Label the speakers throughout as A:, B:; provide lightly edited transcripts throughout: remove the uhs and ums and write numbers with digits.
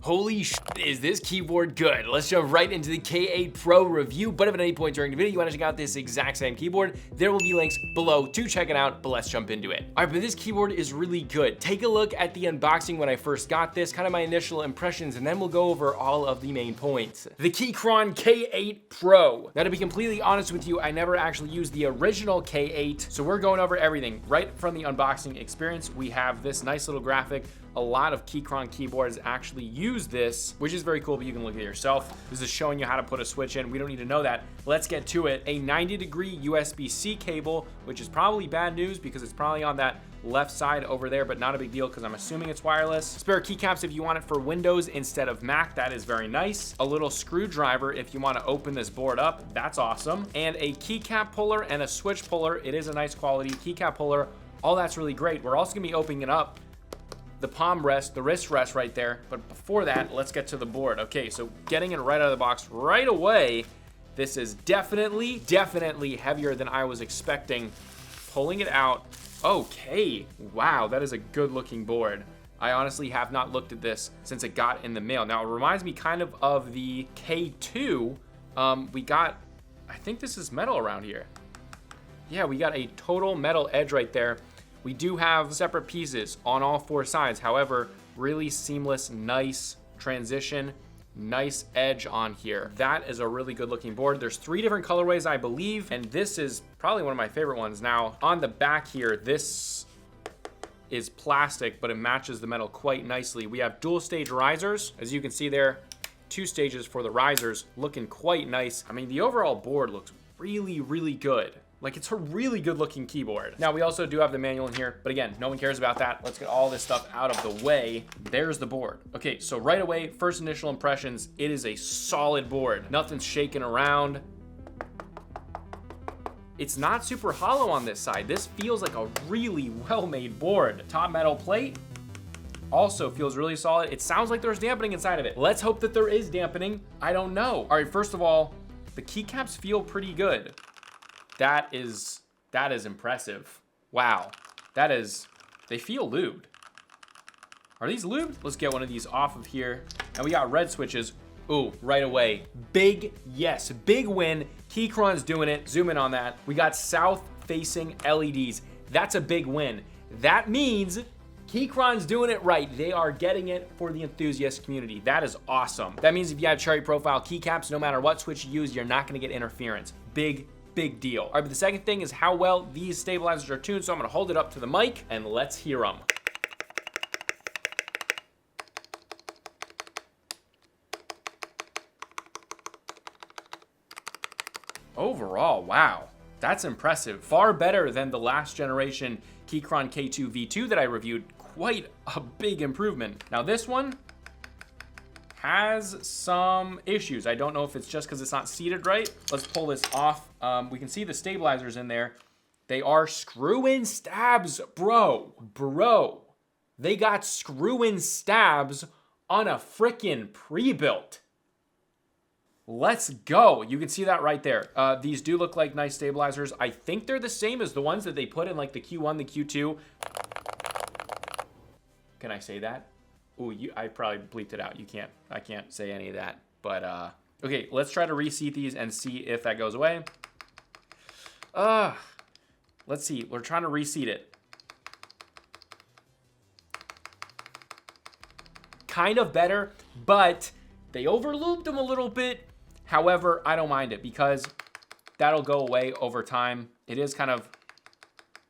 A: Holy shit, is this keyboard good? Let's jump right into the K8 Pro review, but if at any point during the video you want to check out this exact same keyboard, there will be links below to check it out, but let's jump into it. All right, but this keyboard is really good. Take a look at the unboxing when I first got this, kind of my initial impressions, and then we'll go over all of the main points. The Keychron K8 Pro. Now, to be completely honest with you, I never actually used the original K8, so we're going over everything. Right from the unboxing experience, we have this nice little graphic. A lot of Keychron keyboards actually use this, which is very cool, but you can look at it yourself. This is showing you how to put a switch in. We don't need to know that. Let's get to it. A 90-degree USB-C cable, which is probably bad news because it's probably on that left side over there, but not a big deal because I'm assuming it's wireless. Spare keycaps if you want it for Windows instead of Mac. That is very nice. A little screwdriver if you want to open this board up. That's awesome. And a keycap puller and a switch puller. It is a nice quality keycap puller. All that's really great. We're also gonna be opening it up, the palm rest, the wrist rest right there. But before that, let's get to the board. Okay, so getting it right out of the box right away, this is definitely heavier than I was expecting. Pulling it out, okay, wow, that is a good looking board. I honestly have not looked at this since it got in the mail. Now, it reminds me kind of the K2. We got, I think this is metal around here. Yeah, we got a total metal edge right there. We do have separate pieces on all four sides. However, really seamless, nice transition, nice edge on here. That is a really good looking board. There's 3 different colorways, I believe, and this is probably one of my favorite ones. Now, on the back here, this is plastic, but it matches the metal quite nicely. We have dual stage risers. As you can see there, 2 stages for the risers, looking quite nice. I mean, the overall board looks really good. Like, it's a really good looking keyboard. Now, we also do have the manual in here, but again, no one cares about that. Let's get all this stuff out of the way. There's the board. Okay, so right away, first initial impressions, it is a solid board. Nothing's shaking around. It's not super hollow on this side. This feels like a really well-made board. Top metal plate also feels really solid. It sounds like there's dampening inside of it. Let's hope that there is dampening. I don't know. All right, first of all, the keycaps feel pretty good. That is impressive. Wow, they feel lubed. Are these lubed? Let's get one of these off of here. And we got red switches. Ooh, right away. Big yes, big win. Keychron's doing it. Zoom in on that. We got south-facing LEDs. That's a big win. That means Keychron's doing it right. They are getting it for the enthusiast community. That is awesome. That means if you have cherry profile keycaps, no matter what switch you use, you're not gonna get interference. Big deal. All right, but the second thing is how well these stabilizers are tuned. So I'm gonna hold it up to the mic and let's hear them. Overall, wow, that's impressive. Far better than the last generation Keychron K2 V2 that I reviewed. Quite a big improvement. Now this one has some issues. I don't know if it's just because it's not seated right. Let's pull this off. We can see the stabilizers in there. They are screw-in stabs, bro. They got screw-in stabs on a frickin' pre-built. Let's go. You can see that right there. These do look like nice stabilizers. I think they're the same as the ones that they put in like the Q1, the Q2. Can I say that? Ooh, I probably bleeped it out. I can't say any of that. But, okay, let's try to reseat these and see if that goes away. Let's see. We're trying to reseat it. Kind of better, but they overlooped them a little bit. However, I don't mind it because that'll go away over time. It is kind of,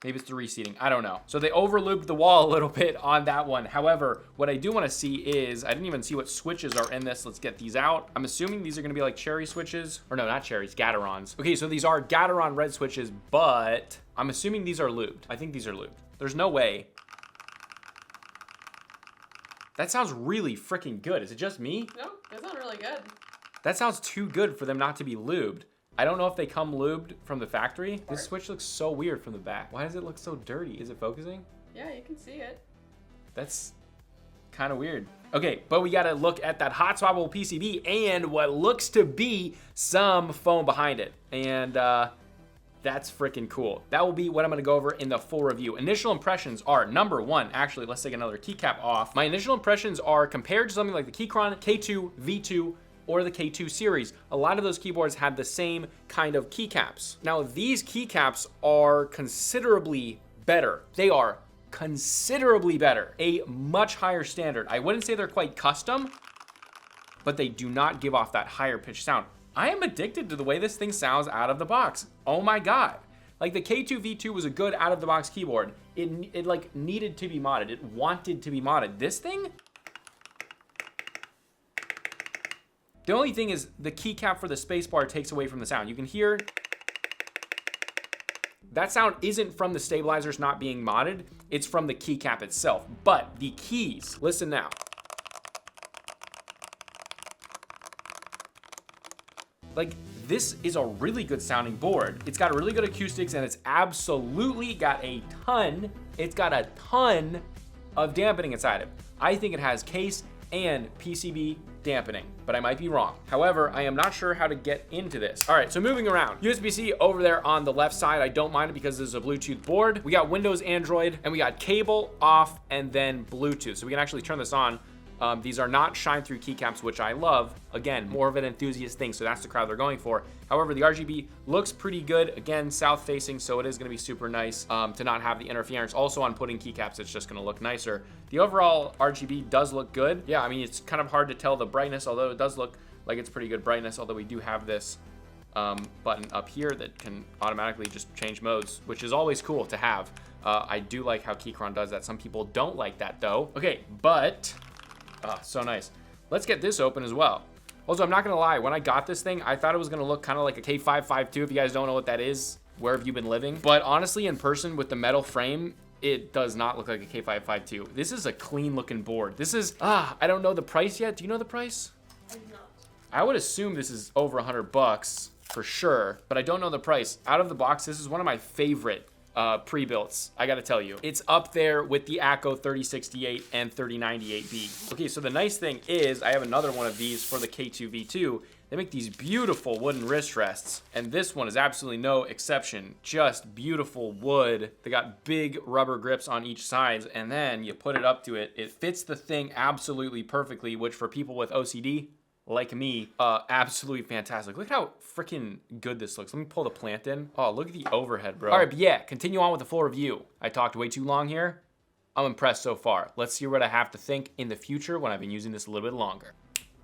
A: maybe it's the reseating, I don't know. So they overlooped the wall a little bit on that one. However, what I do want to see is, I didn't even see what switches are in this. Let's get these out. I'm assuming these are going to be like cherry switches. Or no, not cherries, Gaterons. Okay, so these are Gateron red switches, but I'm assuming these are lubed. I think these are lubed. There's no way. That sounds really freaking good. Is it just me?
B: No, that sounds really good.
A: That sounds too good for them not to be lubed. I don't know if they come lubed from the factory. This switch looks so weird from the back. Why does it look so dirty? Is it focusing?
B: Yeah, you can see it.
A: That's kind of weird. Okay, but we gotta look at that hot swappable PCB and what looks to be some foam behind it. And That's freaking cool. That will be what I'm gonna go over in the full review. Initial impressions are, number one, actually, let's take another keycap off. My initial impressions are compared to something like the Keychron K2 V2 or the K2 series. A lot of those keyboards had the same kind of keycaps. Now, these keycaps are considerably better. They are considerably better, a much higher standard. I wouldn't say they're quite custom, but they do not give off that higher pitch sound. I am addicted to the way this thing sounds out of the box. Oh my God. Like the K2 V2 was a good out of the box keyboard. It like needed to be modded. It wanted to be modded. This thing, the only thing is the keycap for the spacebar takes away from the sound. You can hear that sound isn't from the stabilizers not being modded. It's from the keycap itself. But the keys, listen now. Like, this is a really good sounding board. It's got really good acoustics, and it's absolutely got a ton of dampening inside it. I think it has case and PCB dampening, but I might be wrong. However, I am not sure how to get into this. All right, so moving around. USB-C over there on the left side, I don't mind it because this is a Bluetooth board. We got Windows, Android, and we got cable, off, and then Bluetooth. So we can actually turn this on. These are not shine-through keycaps, which I love. Again, more of an enthusiast thing, so that's the crowd they're going for. However, the RGB looks pretty good. Again, south-facing, so it is gonna be super nice to not have the interference. Also, on putting keycaps, it's just gonna look nicer. The overall RGB does look good. Yeah, I mean, it's kind of hard to tell the brightness, although it does look like it's pretty good brightness, although we do have this button up here that can automatically just change modes, which is always cool to have. I do like how Keychron does that. Some people don't like that, though. Okay, but... so nice. Let's get this open as well. Also, I'm not gonna lie, when I got this thing, I thought it was gonna look kind of like a K552. If you guys don't know what that is, where have you been living? But honestly, in person with the metal frame, it does not look like a K552. This is a clean looking board. This is, I don't know the price yet. Do you know the price?
B: I do not.
A: I would assume this is over $100 for sure, but I don't know the price. Out of the box, this is one of my favorite pre-builts, I gotta tell you. It's up there with the Akko 3068 and 3098B. Okay, so the nice thing is I have another one of these for the K2 V2. They make these beautiful wooden wrist rests, and this one is absolutely no exception. Just beautiful wood. They got big rubber grips on each side, and then you put it up to it. It fits the thing absolutely perfectly, which for people with OCD, like me, absolutely fantastic. Look at how freaking good this looks. Let me pull the plant in. Oh, look at the overhead, bro. All right, but yeah, continue on with the full review. I talked way too long here. I'm impressed so far. Let's see what I have to think in the future when I've been using this a little bit longer.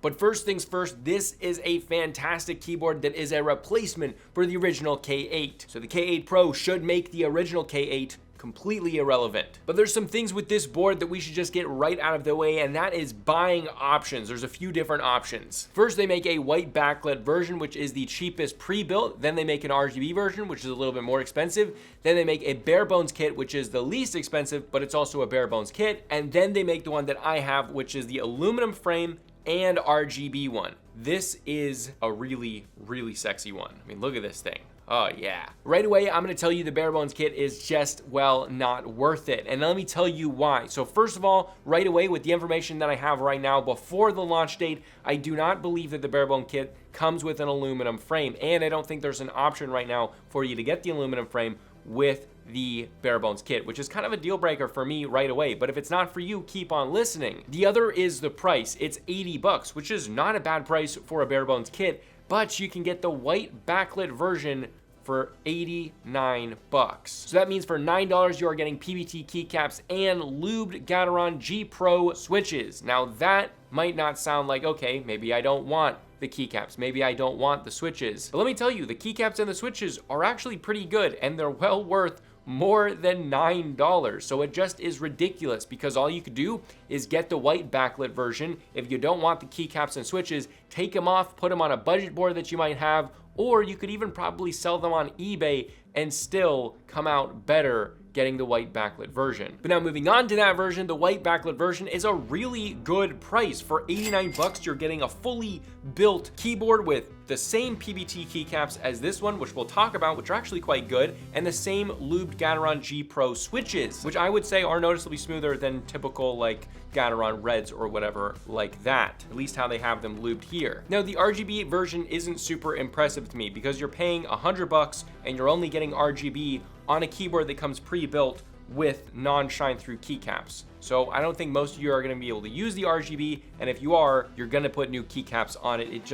A: But first things first, this is a fantastic keyboard that is a replacement for the original K8. So the K8 Pro should make the original K8 completely irrelevant. But there's some things with this board that we should just get right out of the way, and that is buying options. There's a few different options. First, they make a white backlit version, which is the cheapest pre-built. Then they make an RGB version, which is a little bit more expensive. Then they make a bare bones kit, which is the least expensive, but it's also a bare bones kit. And then they make the one that I have, which is the aluminum frame and RGB one. This is a really, really sexy one. I mean, look at this thing. Oh yeah. Right away, I'm gonna tell you the bare bones kit is just, well, not worth it. And let me tell you why. So first of all, right away with the information that I have right now before the launch date, I do not believe that the bare bone kit comes with an aluminum frame. And I don't think there's an option right now for you to get the aluminum frame with the bare bones kit, which is kind of a deal breaker for me right away. But if it's not for you, keep on listening. The other is the price. It's $80, which is not a bad price for a bare bones kit, but you can get the white backlit version for $89. So that means for $9, you are getting PBT keycaps and lubed Gateron G Pro switches. Now that might not sound like, okay, maybe I don't want the keycaps, maybe I don't want the switches. But let me tell you, the keycaps and the switches are actually pretty good, and they're well worth more than $9. So it just is ridiculous, because all you could do is get the white backlit version. If you don't want the keycaps and switches, take them off, put them on a budget board that you might have, or you could even probably sell them on eBay and still come out better getting the white backlit version. But now moving on to that version, the white backlit version is a really good price. For 89 bucks, you're getting a fully built keyboard with the same PBT keycaps as this one, which we'll talk about, which are actually quite good, and the same lubed Keychron G Pro switches, which I would say are noticeably smoother than typical like Keychron Reds or whatever like that, at least how they have them lubed here. Now the RGB version isn't super impressive to me because you're paying 100 bucks and you're only getting RGB on a keyboard that comes pre-built with non-shine through keycaps. So I don't think most of you are going to be able to use the RGB, and if you are, you're going to put new keycaps on it.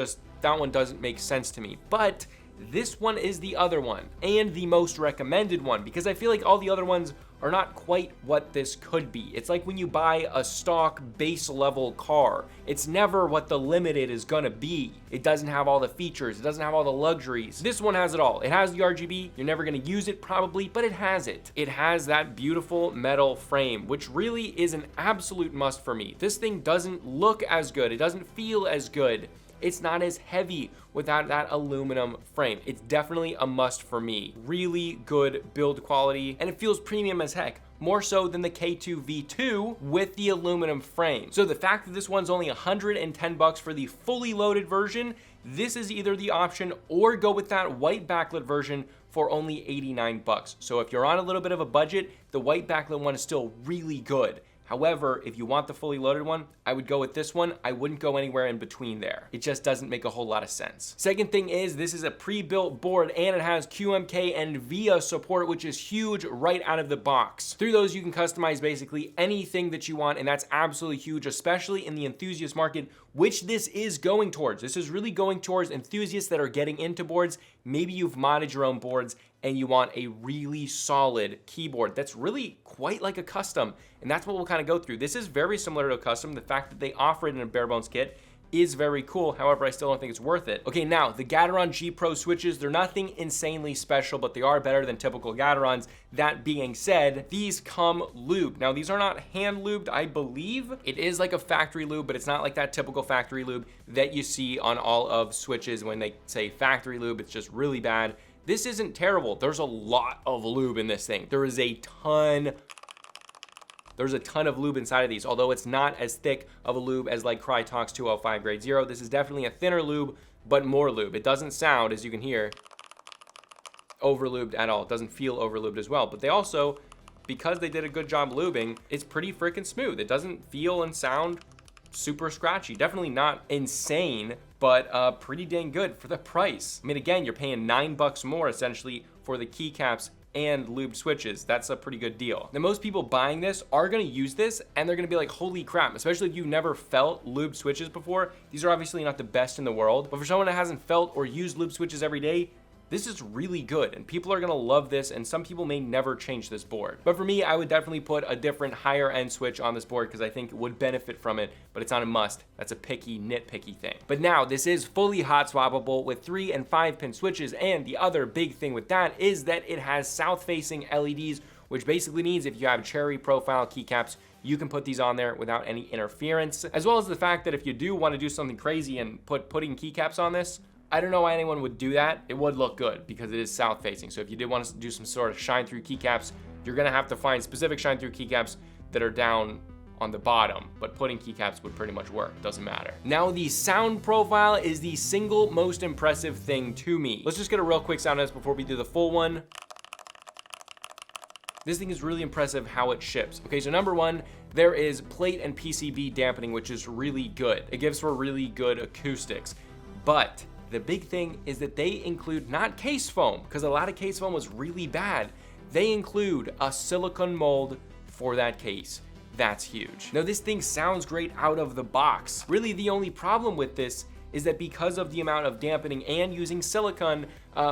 A: That one doesn't make sense to me. But this one is the other one and the most recommended one, because I feel like all the other ones are not quite what this could be. It's like when you buy a stock base level car, it's never what the limited is gonna be. It doesn't have all the features, it doesn't have all the luxuries. This one has it all. It has the RGB, you're never gonna use it probably, but it has it. It has that beautiful metal frame, which really is an absolute must for me. This thing doesn't look as good, it doesn't feel as good. It's not as heavy without that aluminum frame. It's definitely a must for me. Really good build quality, and it feels premium as heck, more so than the K2 V2 with the aluminum frame. So the fact that this one's only 110 bucks for the fully loaded version, this is either the option or go with that white backlit version for only 89 bucks. So if you're on a little bit of a budget, the white backlit one is still really good. However, if you want the fully loaded one, I would go with this one. I wouldn't go anywhere in between there. It just doesn't make a whole lot of sense. Second thing is, this is a pre-built board and it has QMK and VIA support, which is huge right out of the box. Through those, you can customize basically anything that you want, and that's absolutely huge, especially in the enthusiast market, which this is going towards. This is really going towards enthusiasts that are getting into boards. Maybe you've modded your own boards and you want a really solid keyboard that's really quite like a custom, and that's what we'll kind of go through. This is very similar to a custom. The fact that they offer it in a bare bones kit is very cool. However, I still don't think it's worth it. Okay, now the Keychron G Pro switches, they're nothing insanely special, but they are better than typical Keychrons. That being said, these come lubed. Now these are not hand lubed, I believe. It is like a factory lube, but it's not like that typical factory lube that you see on all of switches when they say factory lube. It's just really bad. This isn't terrible. There's a lot of lube in this thing. There's a ton of lube inside of these, although it's not as thick of a lube as like Crytox 205 grade 0. This is definitely a thinner lube, but more lube. It doesn't sound, as you can hear, over lubed at all. It doesn't feel over lubed as well, but they also, because they did a good job lubing, it's pretty freaking smooth. It doesn't feel and sound super scratchy. Definitely not insane, but pretty dang good for the price. I mean, again, you're paying $9 more essentially for the keycaps and lubed switches. That's a pretty good deal. Now, most people buying this are gonna use this and they're gonna be like, holy crap, especially if you've never felt lubed switches before. These are obviously not the best in the world, but for someone that hasn't felt or used lube switches every day, this is really good, and people are gonna love this, and some people may never change this board. But for me, I would definitely put a different higher end switch on this board because I think it would benefit from it, but it's not a must. That's a nitpicky thing. But now, this is fully hot swappable with 3 and 5 pin switches, and the other big thing with that is that it has south-facing LEDs, which basically means if you have cherry profile keycaps, you can put these on there without any interference, as well as the fact that if you do want to do something crazy and putting keycaps on this, I don't know why anyone would do that. It would look good because it is south facing. So if you did want to do some sort of shine through keycaps, you're gonna have to find specific shine through keycaps that are down on the bottom, but putting keycaps would pretty much work, doesn't matter. Now the sound profile is the single most impressive thing to me. Let's just get a real quick sound test before we do the full one. This thing is really impressive how it ships. Okay, so number one, there is plate and PCB dampening, which is really good. It gives for really good acoustics, but the big thing is that they include not case foam, because a lot of case foam was really bad. They include a silicone mold for that case. That's huge. Now this thing sounds great out of the box. Really the only problem with this is that because of the amount of dampening and using silicone,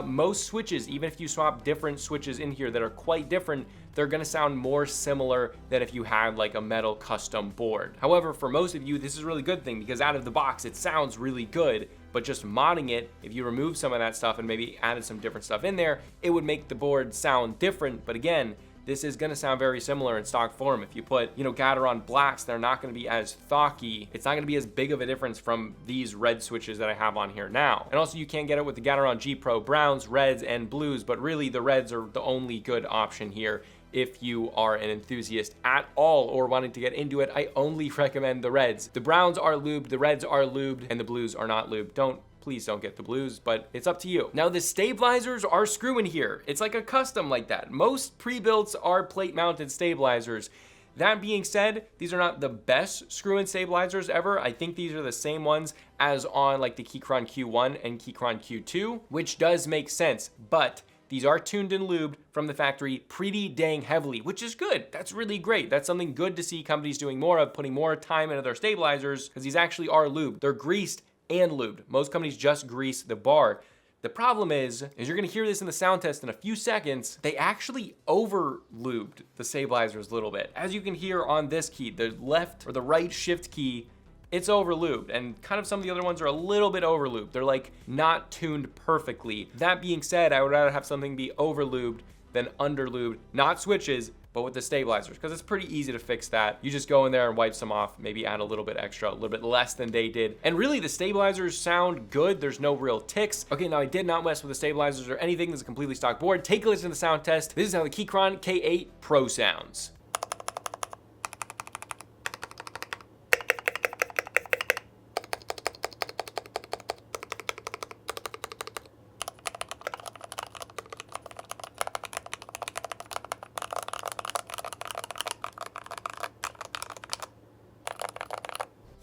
A: most switches, even if you swap different switches in here that are quite different, they're gonna sound more similar than if you had like a metal custom board. However, for most of you, this is a really good thing because out of the box, it sounds really good, but just modding it, if you remove some of that stuff and maybe added some different stuff in there, it would make the board sound different. But again, this is gonna sound very similar in stock form. If you put, Keychron blacks, they're not gonna be as thocky. It's not gonna be as big of a difference from these red switches that I have on here now. And also you can get it with the Keychron G Pro browns, reds, and blues, but really the reds are the only good option here if you are an enthusiast at all or wanting to get into it, I only recommend the reds. The browns are lubed, the reds are lubed, and the blues are not lubed. Please don't get the blues, but it's up to you. Now the stabilizers are screw in here. It's like a custom like that. Most pre-builts are plate mounted stabilizers. That being said, these are not the best screw-in stabilizers ever. I think these are the same ones as on like the Keychron Q1 and Keychron Q2, which does make sense, but these are tuned and lubed from the factory pretty dang heavily, which is good. That's really great. That's something good to see companies doing more of, putting more time into their stabilizers, because these actually are lubed. They're greased and lubed. Most companies just grease the bar. The problem is you're gonna hear this in the sound test in a few seconds, they actually over lubed the stabilizers a little bit. As you can hear on this key, the left or the right shift key, it's over lubed, and kind of some of the other ones are a little bit over lubed. They're like not tuned perfectly. That being said, I would rather have something be over lubed than under lubed, not switches, but with the stabilizers, because it's pretty easy to fix that. You just go in there and wipe some off, maybe add a little bit extra, a little bit less than they did. And really the stabilizers sound good. There's no real ticks. Okay, now I did not mess with the stabilizers or anything. This is a completely stock board. Take a listen to the sound test. This is how the Keychron K8 Pro sounds.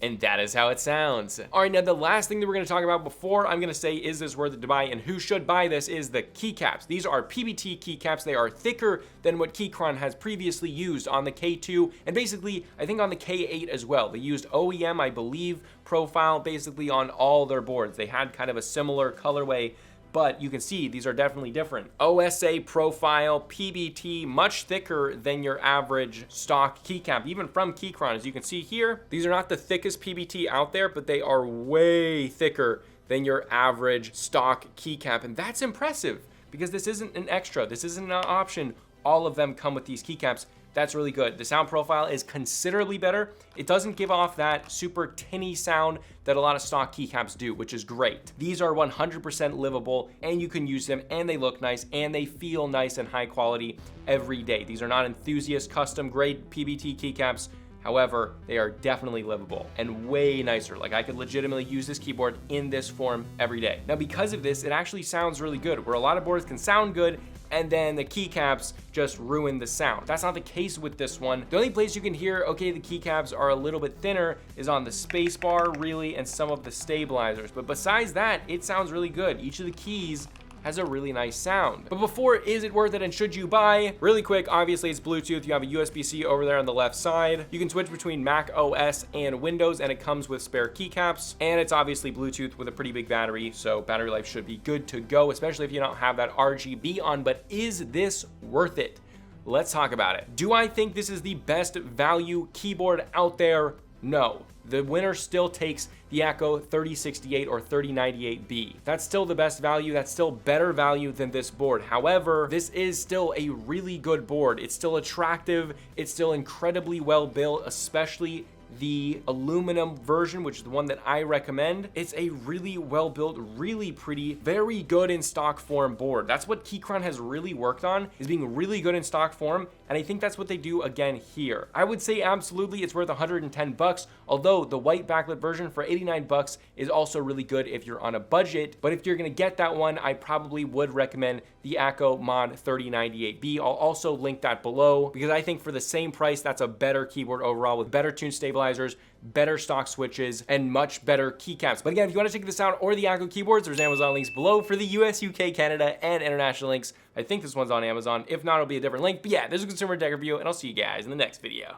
A: And that is how it sounds. All right, now the last thing that we're gonna talk about before I'm gonna say, is this worth it to buy and who should buy this, is the keycaps. These are PBT keycaps. They are thicker than what Keychron has previously used on the K2 and basically, I think on the K8 as well. They used OEM, I believe, profile basically on all their boards. They had kind of a similar colorway, but you can see these are definitely different. OSA profile, PBT, much thicker than your average stock keycap, even from Keychron. As you can see here, these are not the thickest PBT out there, but they are way thicker than your average stock keycap. And that's impressive because this isn't an extra. This isn't an option. All of them come with these keycaps. That's really good. The sound profile is considerably better. It doesn't give off that super tinny sound that a lot of stock keycaps do, which is great. These are 100% livable and you can use them and they look nice and they feel nice and high quality every day. These are not enthusiast custom grade PBT keycaps. However, they are definitely livable and way nicer. Like I could legitimately use this keyboard in this form every day. Now, because of this, it actually sounds really good. Where a lot of boards can sound good and then the keycaps just ruin the sound. That's not the case with this one. The only place you can hear, okay, the keycaps are a little bit thinner is on the space bar really and some of the stabilizers. But besides that, it sounds really good. Each of the keys has a really nice sound. But before, is it worth it and should you buy? Really quick, obviously it's Bluetooth. You have a USB-C over there on the left side. You can switch between Mac OS and Windows and it comes with spare keycaps. And it's obviously Bluetooth with a pretty big battery, so battery life should be good to go, especially if you don't have that RGB on. But is this worth it? Let's talk about it. Do I think this is the best value keyboard out there? No. The winner still takes the Akko 3068 or 3098B. That's still the best value. That's still better value than this board. However, this is still a really good board. It's still attractive. It's still incredibly well built, especially the aluminum version, which is the one that I recommend. It's a really well built, really pretty, very good in stock form board. That's what Keychron has really worked on, is being really good in stock form. And I think that's what they do again here. I would say absolutely it's worth 110 bucks, although the white backlit version for 89 bucks is also really good if you're on a budget. But if you're gonna get that one, I probably would recommend the Akko Mod 3098B. I'll also link that below because I think for the same price, that's a better keyboard overall with better tuned stabilizers, better stock switches, and much better keycaps. But again, if you want to check this out or the Akko keyboards, there's Amazon links below for the US, UK, Canada, and international links. I think this one's on Amazon. If not, it'll be a different link. But yeah, there's a consumer tech review, and I'll see you guys in the next video.